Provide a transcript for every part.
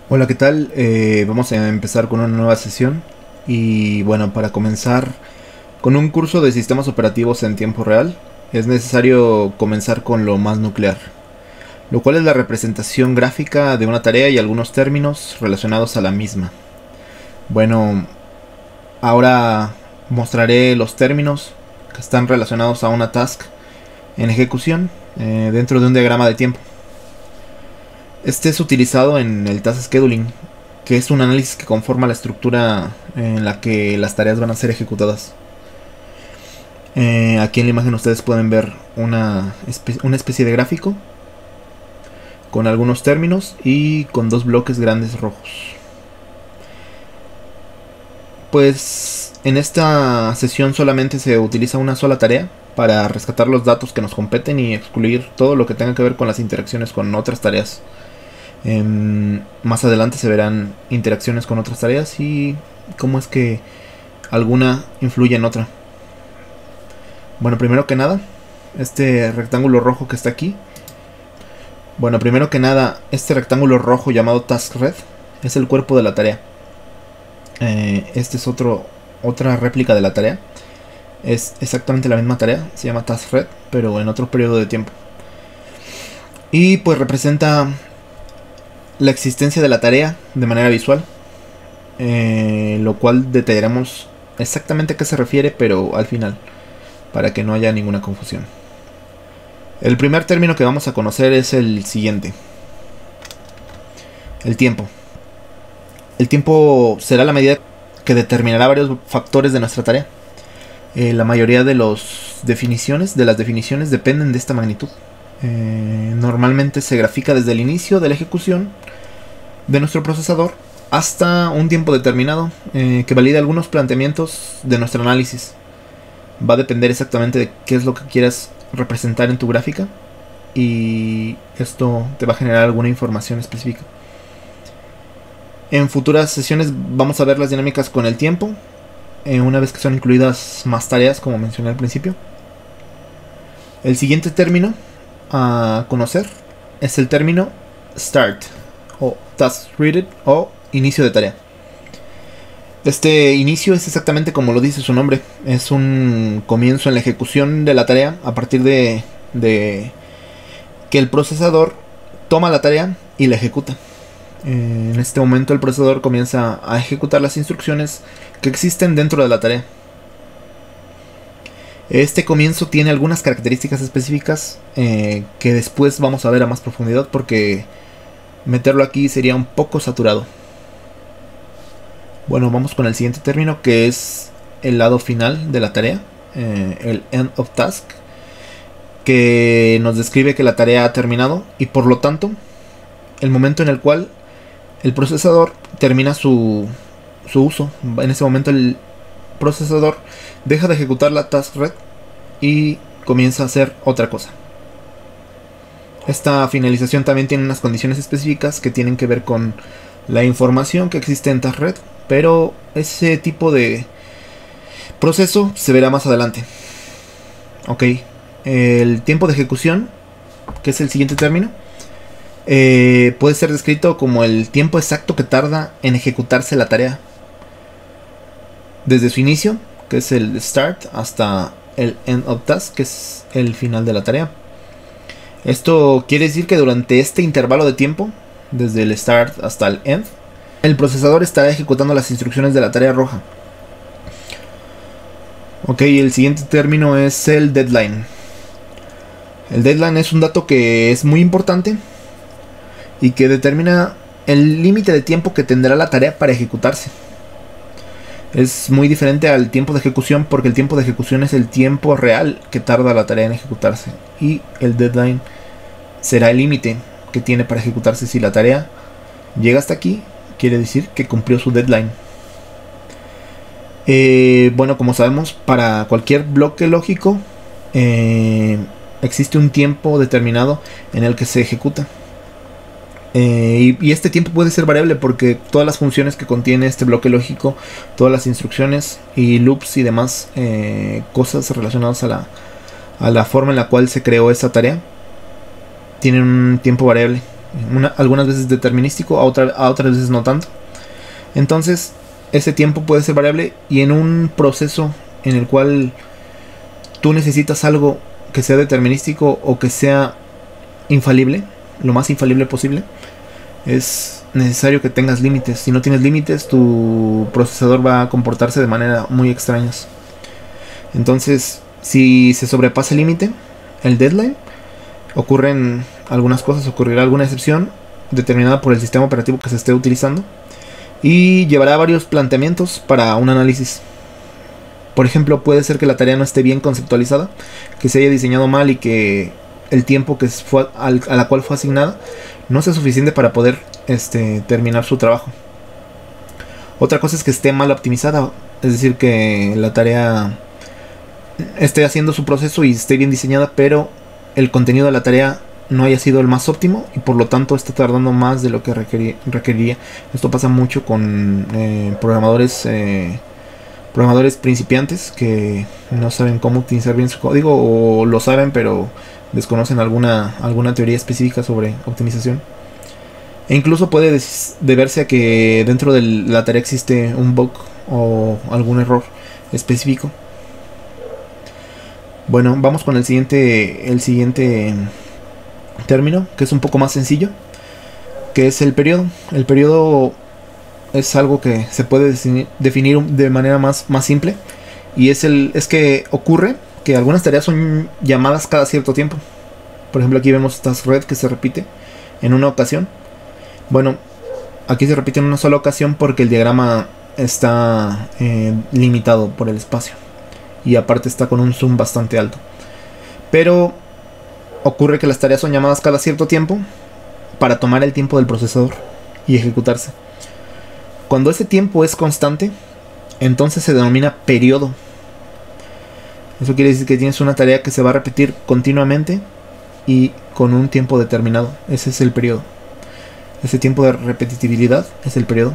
Hola, ¿qué tal? Vamos a empezar con una nueva sesión y bueno, para comenzar con un curso de sistemas operativos en tiempo real, es necesario comenzar con lo más nuclear, lo cual es la representación gráfica de una tarea y algunos términos relacionados a la misma. Bueno, ahora mostraré los términos que están relacionados a una task en ejecución dentro de un diagrama de tiempo. Este es utilizado en el Task Scheduling, que es un análisis que conforma la estructura en la que las tareas van a ser ejecutadas. Aquí en la imagen ustedes pueden ver una especie de gráfico con algunos términos y con dos bloques grandes rojos. Pues en esta sesión solamente se utiliza una sola tarea para rescatar los datos que nos competen y excluir todo lo que tenga que ver con las interacciones con otras tareas. Más adelante se verán interacciones con otras tareas y cómo es que alguna influye en otra. Bueno, primero que nada, este rectángulo rojo que está aquí. Bueno, primero que nada, este rectángulo rojo llamado Task Red es el cuerpo de la tarea. Este es otra réplica de la tarea. Es exactamente la misma tarea, se llama Task Red, pero en otro periodo de tiempo. Y pues representa la existencia de la tarea de manera visual, lo cual detallaremos exactamente a qué se refiere, pero al final, para que no haya ninguna confusión. El primer término que vamos a conocer es el siguiente: el tiempo. El tiempo será la medida que determinará varios factores de nuestra tarea. La mayoría de las definiciones dependen de esta magnitud. Normalmente se grafica desde el inicio de la ejecución de nuestro procesador hasta un tiempo determinado que valida algunos planteamientos de nuestro análisis. Va a depender exactamente de qué es lo que quieras representar en tu gráfica, y esto te va a generar alguna información específica. En futuras sesiones vamos a ver las dinámicas con el tiempo, una vez que son incluidas más tareas, como mencioné al principio. El siguiente término a conocer es el término Start o Task Read o inicio de tarea. Este inicio es exactamente como lo dice su nombre, es un comienzo en la ejecución de la tarea a partir de que el procesador toma la tarea y la ejecuta. En este momento el procesador comienza a ejecutar las instrucciones que existen dentro de la tarea. Este comienzo tiene algunas características específicas que después vamos a ver a más profundidad, porque meterlo aquí sería un poco saturado. Bueno, vamos con el siguiente término, que es el lado final de la tarea, el End of Task, que nos describe que la tarea ha terminado y por lo tanto el momento en el cual el procesador termina su uso. En ese momento el procesador deja de ejecutar la Task Red y comienza a hacer otra cosa. Esta finalización también tiene unas condiciones específicas que tienen que ver con la información que existe en Task Red, pero ese tipo de proceso se verá más adelante. Ok, el tiempo de ejecución, que es el siguiente término, puede ser descrito como el tiempo exacto que tarda en ejecutarse la tarea, desde su inicio, que es el Start, hasta el End of Task, que es el final de la tarea. Esto quiere decir que durante este intervalo de tiempo, desde el Start hasta el End, el procesador estará ejecutando las instrucciones de la tarea roja. Ok, el siguiente término es el Deadline. El Deadline es un dato que es muy importante y que determina el límite de tiempo que tendrá la tarea para ejecutarse. Es muy diferente al tiempo de ejecución, porque el tiempo de ejecución es el tiempo real que tarda la tarea en ejecutarse, y el deadline será el límite que tiene para ejecutarse. Si la tarea llega hasta aquí, quiere decir que cumplió su deadline. Bueno, como sabemos, para cualquier bloque lógico existe un tiempo determinado en el que se ejecuta. Y este tiempo puede ser variable, porque todas las funciones que contiene este bloque lógico, todas las instrucciones y loops y demás cosas relacionadas a la forma en la cual se creó esa tarea, tienen un tiempo variable. algunas veces determinístico, a otras veces no tanto. Entonces ese tiempo puede ser variable, y en un proceso en el cual tú necesitas algo que sea determinístico o que sea infalible, lo más infalible posible, es necesario que tengas límites. Si no tienes límites, tu procesador va a comportarse de manera muy extrañas. Entonces, si se sobrepasa el límite, el deadline, ocurren algunas cosas, ocurrirá alguna excepción determinada por el sistema operativo que se esté utilizando, y llevará varios planteamientos para un análisis. Por ejemplo, puede ser que la tarea no esté bien conceptualizada, que se haya diseñado mal y que el tiempo que fue a la cual fue asignada no sea suficiente para poder terminar su trabajo. Otra cosa es que esté mal optimizada, es decir, que la tarea esté haciendo su proceso y esté bien diseñada, pero el contenido de la tarea no haya sido el más óptimo y por lo tanto está tardando más de lo que requeriría. Esto pasa mucho con programadores principiantes que no saben cómo optimizar bien su código, o lo saben pero desconocen alguna teoría específica sobre optimización. E incluso puede deberse a que dentro de la tarea existe un bug o algún error específico. Bueno, vamos con el siguiente término, que es un poco más sencillo, que es el periodo. El periodo es algo que se puede definir de manera más simple, y es que ocurre que algunas tareas son llamadas cada cierto tiempo. Por ejemplo, aquí vemos task red que se repite en una ocasión. Bueno, aquí se repite en una sola ocasión porque el diagrama está limitado por el espacio, y aparte está con un zoom bastante alto. Pero ocurre que las tareas son llamadas cada cierto tiempo para tomar el tiempo del procesador y ejecutarse. Cuando ese tiempo es constante, entonces se denomina periodo. Eso quiere decir que tienes una tarea que se va a repetir continuamente y con un tiempo determinado. Ese es el periodo. Ese tiempo de repetitividad es el periodo.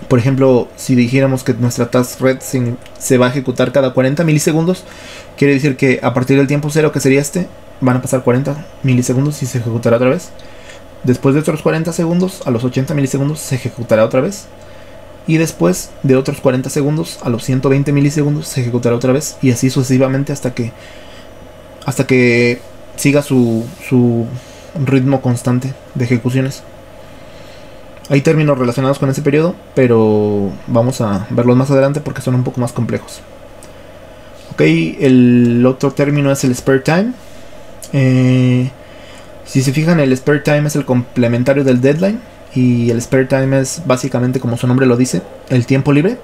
Por ejemplo, si dijéramos que nuestra task red se va a ejecutar cada 40 milisegundos, quiere decir que a partir del tiempo cero, que sería van a pasar 40 milisegundos y se ejecutará otra vez. Después de otros 40 segundos, a los 80 milisegundos, se ejecutará otra vez. Y después de otros 40 segundos, a los 120 milisegundos, se ejecutará otra vez. Y así sucesivamente hasta que siga su ritmo constante de ejecuciones. Hay términos relacionados con ese periodo, pero vamos a verlos más adelante porque son un poco más complejos. Ok, el otro término es el spare time. Si se fijan, el spare time es el complementario del deadline, y el spare time es básicamente, como su nombre lo dice, el tiempo libre.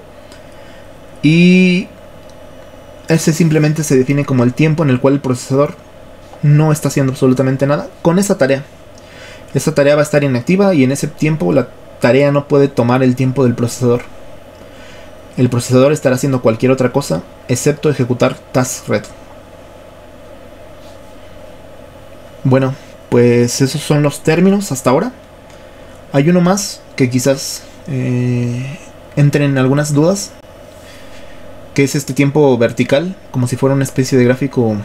Y ese simplemente se define como el tiempo en el cual el procesador no está haciendo absolutamente nada con esa tarea. Esta tarea va a estar inactiva, y en ese tiempo la tarea no puede tomar el tiempo del procesador. El procesador estará haciendo cualquier otra cosa excepto ejecutar task red. Bueno, pues esos son los términos hasta ahora. Hay uno más que quizás entren en algunas dudas, que es este tiempo vertical, como si fuera una especie de gráfico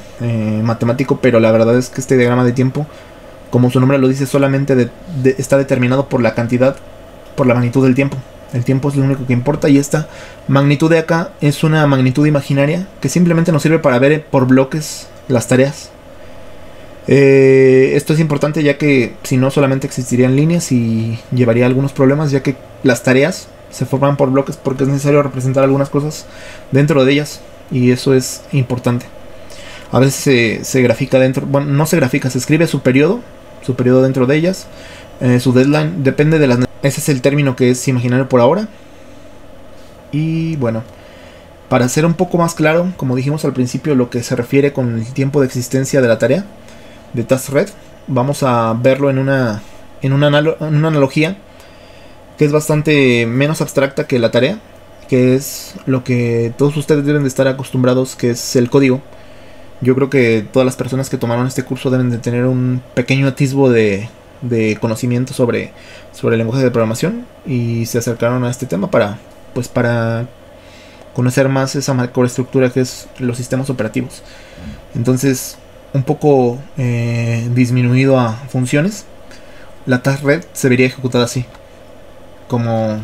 matemático, pero la verdad es que este diagrama de tiempo, como su nombre lo dice, solamente está determinado por la cantidad, por la magnitud del tiempo. El tiempo es lo único que importa, y esta magnitud de acá es una magnitud imaginaria que simplemente nos sirve para ver por bloques las tareas. Esto es importante, ya que si no, solamente existirían líneas y llevaría a algunos problemas, ya que las tareas se forman por bloques porque es necesario representar algunas cosas dentro de ellas, y eso es importante. A veces se grafica dentro, bueno, no se grafica, se escribe su periodo dentro de ellas, su deadline, depende de las. Ese es el término que es imaginario por ahora. Y bueno, para ser un poco más claro, como dijimos al principio, lo que se refiere con el tiempo de existencia de la tarea de task red, vamos a verlo en una analogía que es bastante menos abstracta que la tarea, que es lo que todos ustedes deben de estar acostumbrados, que es el código. Yo creo que todas las personas que tomaron este curso deben de tener un pequeño atisbo de conocimiento sobre el lenguaje de programación, y se acercaron a este tema para conocer más esa macroestructura que es los sistemas operativos. Entonces, un poco disminuido a funciones, la task red se vería ejecutada así, como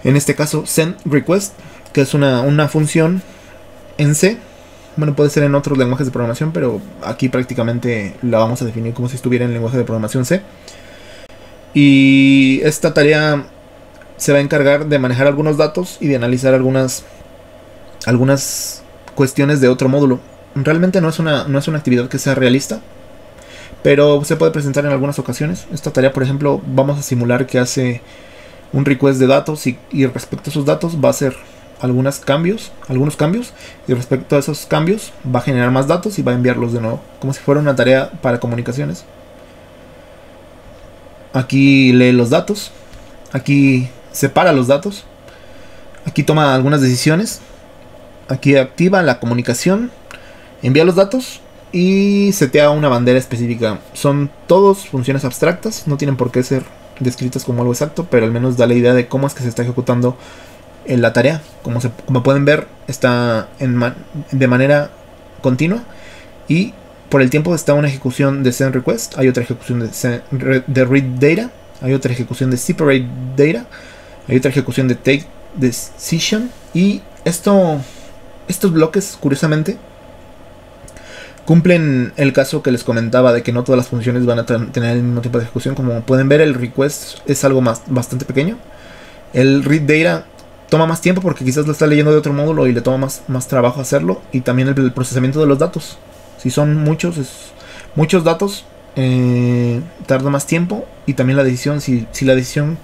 en este caso send request, que es una función en C. Bueno, puede ser en otros lenguajes de programación, pero aquí prácticamente la vamos a definir como si estuviera en el lenguaje de programación C. Y esta tarea se va a encargar de manejar algunos datos y de analizar algunas cuestiones de otro módulo. Realmente no es una actividad que sea realista, pero se puede presentar en algunas ocasiones. Esta tarea, por ejemplo, vamos a simular que hace un request de datos y respecto a esos datos va a hacer algunos cambios, y respecto a esos cambios va a generar más datos y va a enviarlos de nuevo, como si fuera una tarea para comunicaciones. Aquí lee los datos, aquí separa los datos, aquí toma algunas decisiones, aquí activa la comunicación, envía los datos y setea una bandera específica. Son todos funciones abstractas, no tienen por qué ser descritas como algo exacto, pero al menos da la idea de cómo es que se está ejecutando en la tarea. Como pueden ver, está de manera continua, y por el tiempo está una ejecución de send request, hay otra ejecución de read data, hay otra ejecución de separate data, hay otra ejecución de take decision, y estos bloques, curiosamente, cumplen el caso que les comentaba de que no todas las funciones van a tener el mismo tipo de ejecución. Como pueden ver, el request es algo bastante pequeño. El read data toma más tiempo porque quizás lo está leyendo de otro módulo y le toma más trabajo hacerlo. Y también el procesamiento de los datos. Si son muchos datos, tarda más tiempo. Y también la decisión, si la decisión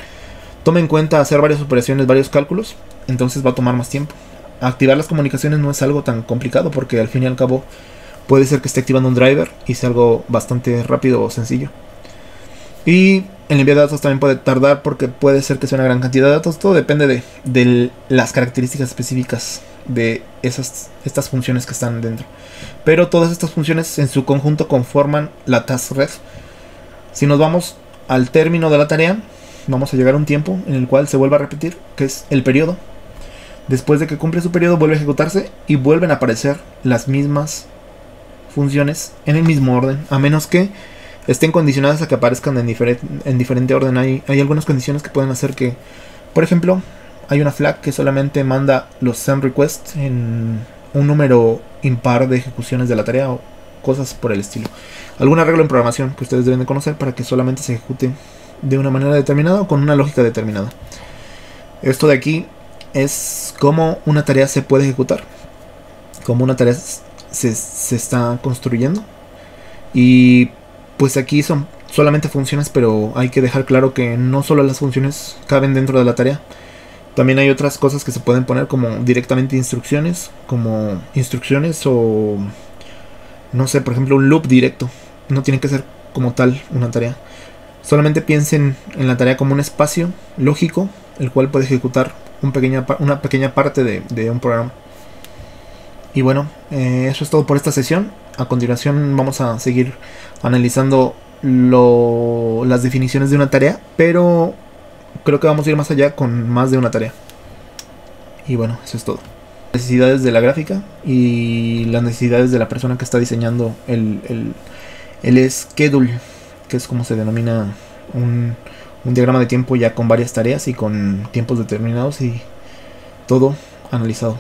toma en cuenta hacer varias operaciones, varios cálculos, entonces va a tomar más tiempo. Activar las comunicaciones no es algo tan complicado, porque al fin y al cabo puede ser que esté activando un driver y sea algo bastante rápido o sencillo. Y el envío de datos también puede tardar porque puede ser que sea una gran cantidad de datos. Todo depende de las características específicas de estas funciones que están dentro. Pero todas estas funciones en su conjunto conforman la task red. Si nos vamos al término de la tarea, vamos a llegar a un tiempo en el cual se vuelve a repetir, que es el periodo. Después de que cumple su periodo, vuelve a ejecutarse y vuelven a aparecer las mismas funciones en el mismo orden, a menos que estén condicionadas a que aparezcan en diferente orden. Hay algunas condiciones que pueden hacer que, por ejemplo, hay una flag que solamente manda los send requests en un número impar de ejecuciones de la tarea o cosas por el estilo. Algún arreglo en programación que ustedes deben de conocer para que solamente se ejecute de una manera determinada o con una lógica determinada. Esto de aquí es cómo una tarea se puede ejecutar, cómo una tarea se está construyendo. Y pues aquí son solamente funciones, pero hay que dejar claro que no solo las funciones caben dentro de la tarea. También hay otras cosas que se pueden poner como directamente instrucciones, o no sé, por ejemplo un loop directo. No tiene que ser como tal una tarea. Solamente piensen en la tarea como un espacio lógico, el cual puede ejecutar una pequeña parte de un programa. Y bueno, eso es todo por esta sesión. A continuación vamos a seguir analizando las definiciones de una tarea, pero creo que vamos a ir más allá con más de una tarea. Y bueno, eso es todo. Necesidades de la gráfica y las necesidades de la persona que está diseñando el schedule, que es como se denomina un diagrama de tiempo ya con varias tareas y con tiempos determinados y todo analizado.